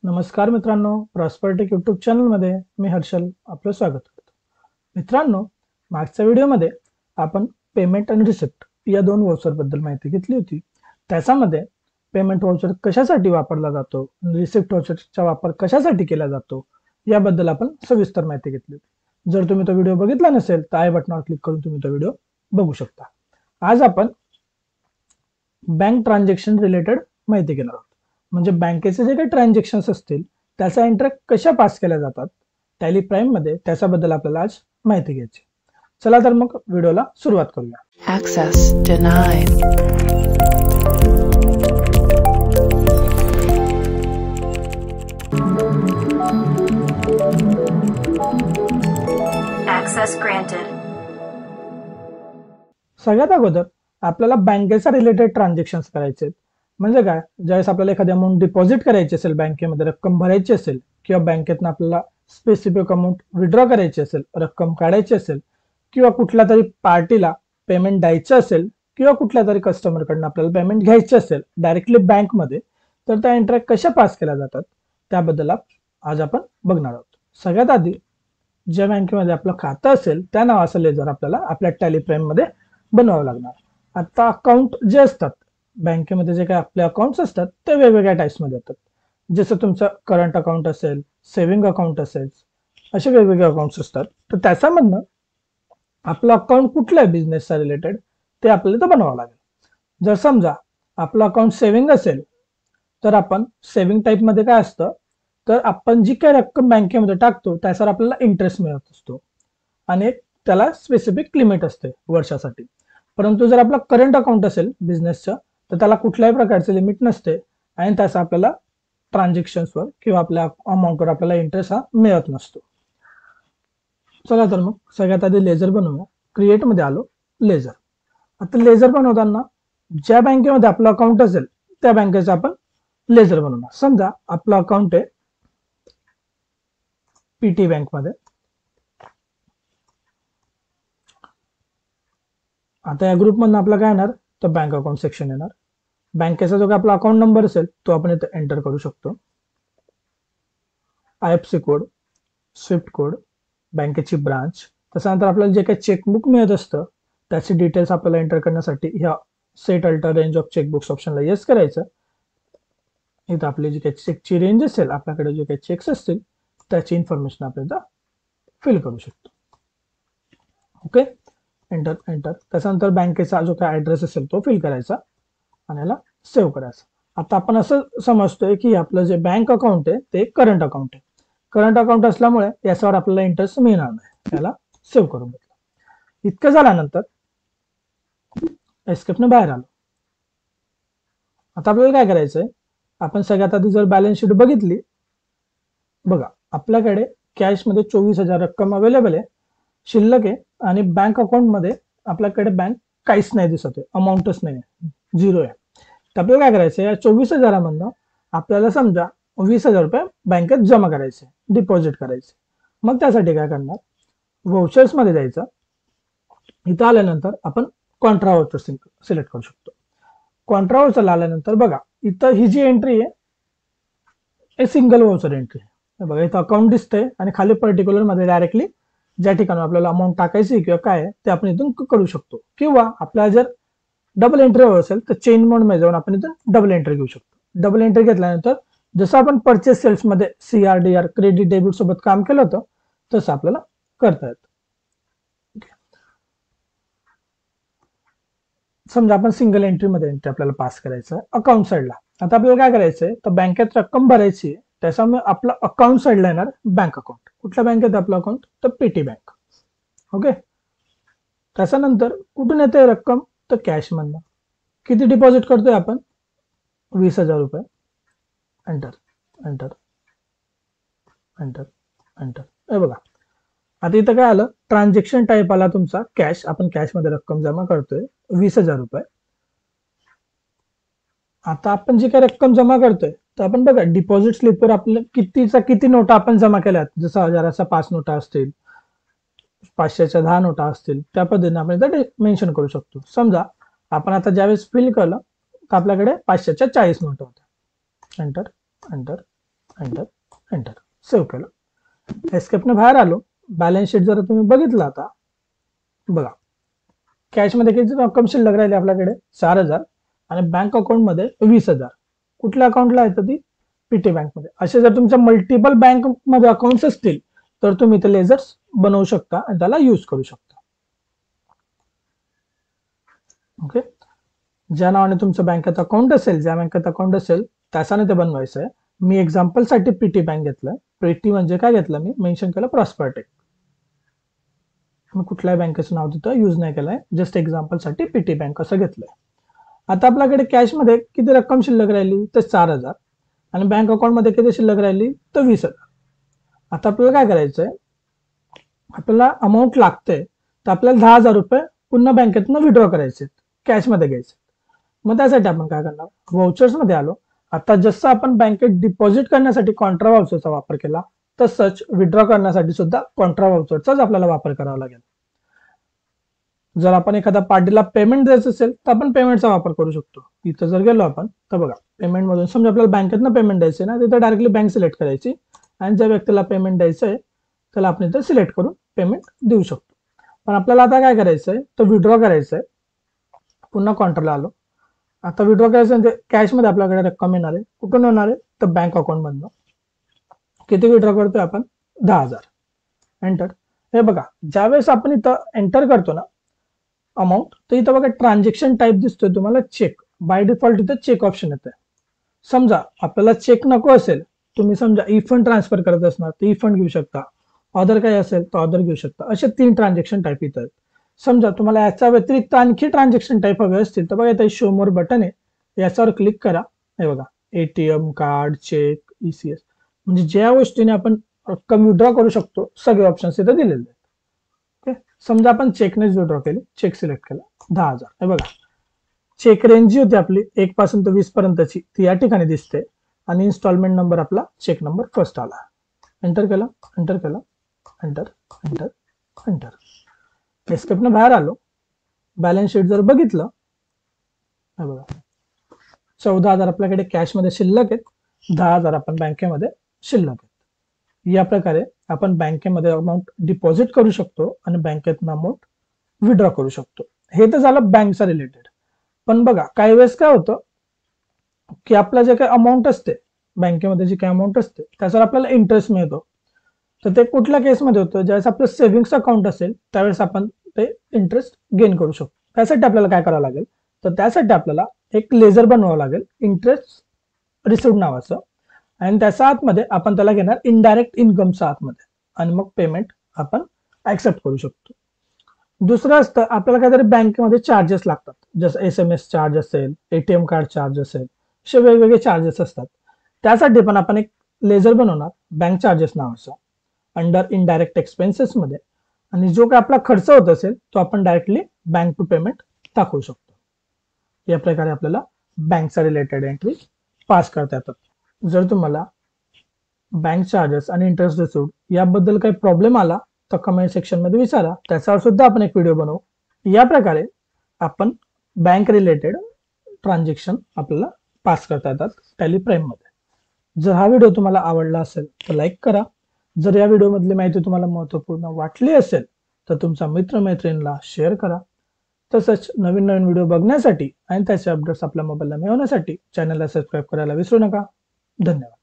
नमस्कार मित्रांनो, प्रॉस्परिटेक यूट्यूब चॅनलमध्ये मी हर्षल आपलं स्वागत करतो. मित्रांनो, मागच्या व्हिडिओमध्ये आपण पेमेंट आणि रिसिप्ट या दोन व्हाउचरबद्दल माहिती घेतली होती. त्याच्यामध्ये पेमेंट व्हाउचर कशासाठी वापरला जातो, रिसिप्ट व्हाउचरचा वापर कशासाठी केला जातो याबद्दल आपण सविस्तर माहिती घेतली होती. जर तुम्ही तो व्हिडिओ बघितला नसेल तर आय बटनावर क्लिक करून तुम्ही तो व्हिडिओ बघू शकता. आज आपण बँक ट्रान्झॅक्शन रिलेटेड माहिती घेणार आहोत. म्हणजे बँकेचे जे काही ट्रान्झॅक्शन्स असतील त्याचा एंट्री कशा पास केल्या जातात टॅली प्राइम मध्ये त्याच्याबद्दल आपल्याला आज माहिती घ्यायची. चला तर मग व्हिडिओला सुरुवात करूया. Access denied. Access granted. सगळ्यात अगोदर आपल्याला बँकेचा रिलेटेड ट्रान्झॅक्शन्स करायचे आहेत. म्हणजे काय, ज्यावेळेस आपल्याला एखादी अमाऊंट डिपॉझिट करायची असेल, बँकेमध्ये रक्कम भरायची असेल किंवा बँकेतनं आपल्याला स्पेसिफिक अमाऊंट विड्रॉ करायची असेल, रक्कम काढायची असेल किंवा कुठल्या तरी पार्टीला पेमेंट द्यायचं असेल किंवा कुठल्या तरी कस्टमरकडनं आपल्याला पेमेंट घ्यायची असेल डायरेक्टली बँकमध्ये, तर त्या एंट्री कशा पास केल्या जातात त्याबद्दल आज आपण बघणार आहोत. सगळ्यात आधी ज्या बँकेमध्ये आपलं खातं असेल त्या नावाचं लेजर आपल्याला आपल्या टॅली प्राइम मध्ये बनवावं लागणार. आता अकाउंट जे असतात बँकेमध्ये, जे काही आपले अकाउंट्स असतात ते वेगवेगळ्या टाइप्समध्ये येतात. जसं तुमचं करंट अकाउंट असेल, सेव्हिंग अकाउंट असेल, असे वेगवेगळे अकाउंट्स असतात. तर त्याच्यामधनं आपलं अकाउंट कुठलं आहे बिझनेसचा रिलेटेड ते आपल्याला तर बनवावं लागेल. जर समजा आपलं अकाउंट सेव्हिंग असेल तर आपण सेव्हिंग टाईपमध्ये काय असतं, तर आपण जी काही रक्कम बँकेमध्ये टाकतो त्याच्यावर आपल्याला इंटरेस्ट मिळत असतो आणि त्याला स्पेसिफिक लिमिट असते वर्षासाठी. परंतु जर आपला करंट अकाउंट असेल बिझनेसचं तर त्याला कुठल्याही प्रकारचे लिमिट नसते आणि त्याचा आपल्याला ट्रान्झॅक्शन्सवर किंवा आपल्या अमाऊंटवर आपल्याला इंटरेस्ट हा मिळत नसतो. चला तर मग सगळ्यात आधी लेजर बनवूया. क्रिएट मध्ये आलो, लेजर. आता लेजर बनवताना ज्या बँकेमध्ये आपलं अकाउंट असेल त्या बँकेचं आपण लेजर बनवणार. समजा आपलं अकाउंट आहे पीटी बँक मध्ये. आता या ग्रुप मधून आपला काय येणार, तर बँक अकाउंट सेक्शन येणार. बँकेचा जो काही आपला अकाउंट नंबर असेल तो आपण इथे एंटर करू शकतो. आयएफसी कोड, स्विफ्ट कोड, बँकेची ब्रांच, त्याच्यानंतर आपल्याला जे काही चेकबुक मिळत असतं त्याची डिटेल्स आपल्याला एंटर करण्यासाठी ह्या set alter range of checkbooks ऑप्शनला येस करायचं. इथं आपली जी काही चेकची रेंज असेल, आपल्याकडे जे काही चेक्स असतील त्याची इन्फॉर्मेशन आपल्याला फिल करू शकतो. Okay, enter enter. त्याच्यानंतर बँकेचा जो काही ऍड्रेस असेल तो फिल करायचा आणि याला सेव्ह करायचा. आता आपण असं समजतोय की आपलं जे बँक अकाउंट आहे ते करंट अकाउंट आहे. करंट अकाउंट असल्यामुळे याच्यावर आपल्याला इंटरेस्ट मिळणार नाही. याला सेव्ह करून घेतलं. इतकं झाल्यानंतर एस्केपने बाहेर आलो. आता आपल्याला काय करायचंय, आपण सगळ्यात आधी जर बॅलन्स शीट बघितली, बघा आपल्याकडे कॅशमध्ये 24,000 रक्कम अवेलेबल आहे, शिल्लक आहे आणि बँक अकाउंट मध्ये आपल्याकडे बँक काहीच नाही दिसत आहे, अमाऊंटच नाही आहे, झिरो आहे. तर आपल्याला काय करायचं, या 24,000 मधनं आपल्याला समजा 20,000 रुपये बँकेत जमा करायचे, डिपॉझिट करायचे. मग त्यासाठी काय करणार, व्हाउचर्स मध्ये जायचं. इथं आल्यानंतर आपण कॉन्ट्रा व्हाउचर सिलेक्ट करू शकतो. कॉन्ट्रा व्हाउचर आल्यानंतर बघा इथं ही जी एंट्री आहे हे सिंगल व्हाउचर एंट्री आहे. बघा इथं अकाउंट दिसतंय आणि खाली पर्टिक्युलर मध्ये डायरेक्टली ज्या ठिकाणी आपल्याला अमाऊंट टाकायची किंवा काय ते आपण इथून करू शकतो. किंवा आपल्याला जर डबल एंट्री हवं असेल तर चेंज मोड मध्ये जाऊन आपण इथून डबल एंट्री घेऊ शकतो. डबल एंट्री घेतल्यानंतर जसं आपण परचेस सेल्स मध्ये CRDR क्रेडिट डेबिट सोबत काम केलं होतं तसं आपल्याला करता येतं. समजा आपण सिंगल एंट्री मध्ये एंट्री आपल्याला पास करायचं अकाउंट साईडला. आता आपल्याला काय करायचंय, तर बँकेत रक्कम भरायची, त्याच्यामुळे आपलं अकाउंट साईडला येणार बँक अकाउंट. कुठल्या बँकेत आपलं अकाउंट, तर पेटी बँक. ओके, त्याच्यानंतर कुठून येते रक्कम, तर कॅश मधनं. किती डिपॉझिट करतोय आपण, 20,000 रुपये. Enter enter enter enter. हे बघा आता इथं काय आलं, ट्रान्झॅक्शन टाईप आला तुमचा कॅश. आपण कॅश मध्ये रक्कम जमा करतोय 20,000 रुपये. आता आपण जी काही रक्कम जमा करतोय तर आपण बघा डिपॉझिट स्लिपवर आपलं किती नोटा आपण जमा केल्यात. जसं 1,000च्या 5 नोटा असतील, 500च्या 10 नोटा असतील, त्या पद्धतीने आपण इथं मेन्शन करू शकतो. समजा आपण आता ज्यावेळेस फिल केलं तर आपल्याकडे 500च्या 40 नोटा होत्या. Enter enter enter enter save केलं. एस्केपने बाहेर आलो. बॅलन्स शीट जर तुम्ही बघितलं आता बघा, कॅशमध्ये किती रक्कम शिल्लक राहिली आपल्याकडे 4,000 आणि बँक अकाउंटमध्ये 20,000. कुठल्या अकाउंटला येतं ती? पीटी बँकमध्ये. असे जर तुमच्या मल्टिपल बँकमध्ये अकाउंट्स असतील तर तुम्ही ते लेजर्स बनवू शकता आणि त्याला यूज करू शकता. ओके, ज्या नावाने तुमचं बँकेत अकाउंट असेल, ज्या बँकेत अकाउंट असेल त्याच्याने ते बनवायचं आहे. मी एक्झाम्पल साठी पीटी बँक घेतलं. पीटी म्हणजे काय घेतलं, मी मेन्शन केलं प्रॉस्परटेक. मी कुठल्याही बँकेचं नाव तिथं यूज नाही केलंय, जस्ट एक्झाम्पल साठी पीटी बँक असं घेतलंय. आता आपल्याकडे कॅशमध्ये किती रक्कम शिल्लक राहिली तर 4,000 आणि बँक अकाउंटमध्ये किती शिल्लक राहिली तर 20,000. आता आपल्याला काय करायचंय, आपल्याला अमाऊंट लागते तर आपल्याला 10,000 रुपये पुन्हा बँकेतनं विड्रॉ करायचे, कॅशमध्ये घ्यायचे. मग त्यासाठी आपण काय करणार, व्हाउचर्स मध्ये आलो. आता जसं आपण बँकेत डिपॉझिट करण्यासाठी कॉन्ट्रा व्हाउचरचा वापर केला तसंच विड्रॉ करण्यासाठी सुद्धा कॉन्ट्रा व्हाउचरचाच आपल्याला वापर करावा लागेल. जर आपण एखाद्या पार्टीला पेमेंट द्यायचं असेल तर आपण पेमेंटचा वापर करू शकतो. इथं जर गेलो आपण तर बघा, पेमेंट मधून समजा आपल्याला बँकेतनं पेमेंट द्यायचं ना, तिथं डायरेक्टली बँक सिलेक्ट करायची आणि ज्या व्यक्तीला पेमेंट द्यायचं आहे त्याला आपण इथं सिलेक्ट करून पेमेंट देऊ शकतो. पण आपल्याला आता काय करायचंय तर विड्रॉ करायचंय. पुन्हा कॉन्ट्राला आलो. आता विड्रॉ करायचं म्हणजे कॅशमध्ये आपल्याकडे रक्कम येणार आहे. कुठून येणार आहे तर बँक अकाउंट मधनं. किती विड्रॉ करतोय आपण 10,000. एंटर. हे बघा, ज्यावेळेस आपण इथं एंटर करतो ना अमाऊंट, तर इथं बघा ट्रान्झॅक्शन टाईप दिसतोय तुम्हाला चेक. बाय डिफॉल्ट इथं चेक ऑप्शन येतं. समजा आपल्याला चेक नको असेल, तुम्ही समजा ई फंड ट्रान्सफर करत असणार तर ई फंड घेऊ शकता, ऑर्डर काही असेल तर ऑर्डर घेऊ शकता. असे 3 ट्रान्झॅक्शन टाईप इथं आहेत. समजा तुम्हाला याच्या व्यतिरिक्त आणखी ट्रान्झॅक्शन टाईप हवे असतील तर बघा इथे शो मोर बटन आहे, याच्यावर क्लिक करा. हे बघा, एटीएम कार्ड, चेक, ईसीएस, म्हणजे ज्या गोष्टीने आपण रक्कम विड्रॉ करू शकतो सगळे ऑप्शन्स इथे दिलेले आहेत. ओके, समजा आपण चेकनेच विड्रॉ केली, चेक सिलेक्ट केला 10,000. हे बघा, चेक रेंज जी होती आपली 1 पासून तर 20 पर्यंतची ती या ठिकाणी दिसते आणि इन्स्टॉलमेंट नंबर आपला चेक नंबर फर्स्ट आला. एंटर केला, एंटर केला, एंटर एंटर एंटर. एस्केपने बाहेर आलो. बॅलन्स शीट जर बघितलं, हे बघा 14,000 आपल्याकडे कॅशमध्ये शिल्लक आहेत, 10,000 आपण बँकेमध्ये शिल्लक आहेत. या प्रकारे आपण बँकेमध्ये अमाऊंट डिपॉझिट करू शकतो आणि बँकेतनं अमाऊंट विड्रॉ करू शकतो. हे तर झालं बँकचा रिलेटेड. पण बघा, काही वेळेस काय होतं की आपला जे काही अमाऊंट असते बँकेमध्ये, जी काही अमाऊंट असते त्याच्यावर आपल्याला इंटरेस्ट मिळतो. तर ते कुठल्या केसमध्ये होतं, ज्यावेळेस आपलं सेव्हिंग्स अकाउंट असेल त्यावेळेस आपण ते इंटरेस्ट गेन करू शकतो. त्यासाठी आपल्याला काय करावं लागेल तर त्यासाठी आपल्याला एक लेजर बनवावं लागेल इंटरेस्ट रिसिव्ह नावाचं, आणि त्याच्या आतमध्ये आपण त्याला घेणार इनडायरेक्ट इन्कमच्या आतमध्ये आणि मग पेमेंट आपण ऍक्सेप्ट करू शकतो. दुसरं असतं, आपल्याला काहीतरी बँकेमध्ये चार्जेस लागतात, जसं SMS चार्ज असेल, एटीएम कार्ड चार्ज असेल, असे वेगवेगळे चार्जेस असतात. त्यासाठी पण आपण एक लेजर बनवणार बँक चार्जेस नावाचं अंडर इनडायरेक्ट एक्सपेन्सेस मध्ये, आणि जो काय आपला खर्च होत असेल तो आपण डायरेक्टली बँक टू पेमेंट दाखवू शकतो. या प्रकारे आपल्याला बँकचा रिलेटेड एंट्री पास करता येतात. जर तुम्हाला बँक चार्जेस आणि इंटरेस्ट रिसिव्ह याबद्दल काही प्रॉब्लेम आला तर कमेंट सेक्शन मध्ये विचारा, त्याच्यावर सुद्धा आपण एक व्हिडिओ बनवू. या प्रकारे आपण बँक रिलेटेड ट्रान्झॅक्शन आपल्याला पास करता येतात टॅली प्राइम मध्ये. जर हा व्हिडिओ तुम्हाला आवडला असेल तर लाईक करा. जर या व्हिडिओ मधली माहिती तुम्हाला महत्त्वपूर्ण वाटली असेल तर तुमच्या मित्रमैत्रिणींना शेअर करा. तसंच नवीन नवीन व्हिडिओ बघण्यासाठी आणि त्याचे अपडेट्स आपल्या मोबाईलला मिळवण्यासाठी चॅनलला सबस्क्राईब करायला विसरू नका. धन्यवाद.